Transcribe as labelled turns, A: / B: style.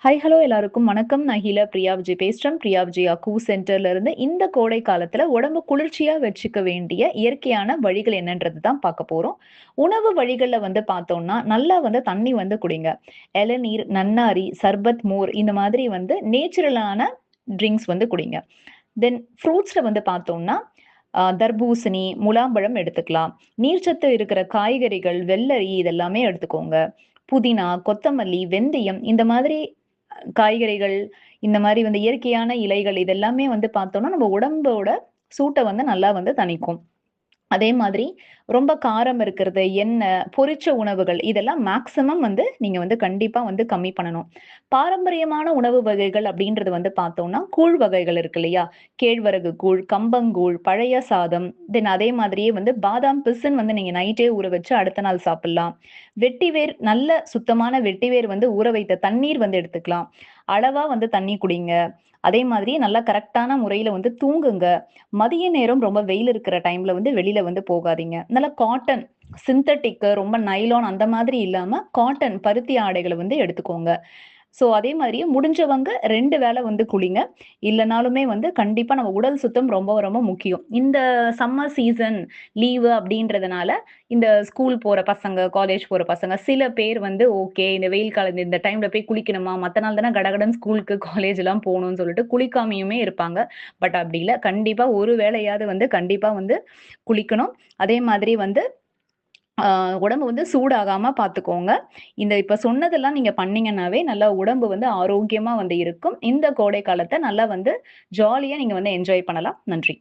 A: Hi hello எல்லாருக்கும் வணக்கம். நான் ஹீலா பிரியா விஜய் பேசுறேன். பிரியா விஜய் அக்கூ சென்டர்ல இருந்து. இந்த கோடை காலத்துல உடம்பு குளிர்ச்சியா வச்சுக்க வேண்டிய இயற்கையான வழிகள் என்னன்றது தான் பார்க்க போறோம். உணவு வழிகள்ல வந்து பார்த்தோம்னா, நல்லா வந்து தண்ணி வந்து குடிங்க. இளநீர், நன்னாரி, சர்பத், மோர் இந்த மாதிரி வந்து நேச்சுரலான ட்ரிங்க்ஸ் வந்து குடிங்க. தென் ஃப்ரூட்ஸ்ல வந்து பார்த்தோம்னா, தர்பூசணி, முலாம்பழம் எடுத்துக்கலாம். நீர்ச்சத்து இருக்கிற காய்கறிகள், வெள்ளரி இதெல்லாமே எடுத்துக்கோங்க. புதினா, கொத்தமல்லி, வெந்தயம் இந்த மாதிரி காய்கறிகள், இந்த மாரி வந்து இயற்கையான இலைகள் இதெல்லாமே வந்து பார்த்தோம்னா, நம்ம உடம்போட சூட்ட வந்து நல்லா வந்து தணிக்கும். அதே மாதிரி ரொம்ப காரம் இருக்கிறது, எண்ணெய், பொரிச்ச உணவுகள் இதெல்லாம் மேக்ஸிமம் வந்து நீங்க வந்து கண்டிப்பா வந்து கம்மி பண்ணணும். பாரம்பரியமான உணவு வகைகள் அப்படின்றது வந்து பார்த்தோம்னா, கூழ் வகைகள் இருக்கு இல்லையா? கேழ்வரகு கூழ், கம்பங்கூழ், பழைய சாதம், தென் அதே மாதிரியே வந்து பாதாம் பிசின் வந்து நீங்க நைட்டே ஊற வச்சு அடுத்த நாள் சாப்பிடலாம். வெட்டிவேர் நல்ல சுத்தமான வெட்டிவேர் வந்து ஊற வைத்த தண்ணீர் வந்து எடுத்துக்கலாம். அளவா வந்து தண்ணி குடிங்க. அதே மாதிரி நல்லா கரெக்ட்டான முறையில வந்து தூங்குங்க. மதிய நேரம் ரொம்ப வெயில் இருக்கிற டைம்ல வந்து வெளியில வந்து போகாதீங்க. நல்லா காட்டன், சிந்தெடிக் ரொம்ப நைலான் அந்த மாதிரி இல்லாம, காட்டன் பருத்தி ஆடைகள வந்து எடுத்துக்கோங்க. ஸோ அதே மாரியே முடிஞ்சவங்க 2 வேள வந்து குளிங்க. இல்லனாலுமே வந்து கண்டிப்பா நம்ம உடல் சுத்தம் ரொம்ப ரொம்ப முக்கியம். இந்த சம்மர் சீசன் லீவு அப்படின்றதுனால, இந்த ஸ்கூல் போற பசங்க, காலேஜ் போற பசங்க சில பேர் வந்து ஓகே இந்த வெயில் காலம் இந்த டைம்ல போய் குளிக்கணுமா? மத்த நாள் தானே கடகடன்னு ஸ்கூலுக்கு, காலேஜ்லாம் போணும்னு சொல்லிட்டு குளிக்காமயுமே இருப்பாங்க. பட் அப்படி இல்ல. கண்டிப்பா ஒரு வேளையாவது வந்து கண்டிப்பா வந்து குளிக்கணும். அதே மாதிரி வந்து ஆ உடம்பு வந்து சூடாகாம பார்த்துக்கோங்க. இந்த இப்ப சொன்னதெல்லாம் நீங்க பண்ணீங்கன்னாவே, நல்லா உடம்பு வந்து ஆரோக்கியமா வந்து இருக்கும். இந்த கோடை காலத்த நல்லா வந்து ஜாலியா நீங்க வந்து என்ஜாய் பண்ணலாம். நன்றி.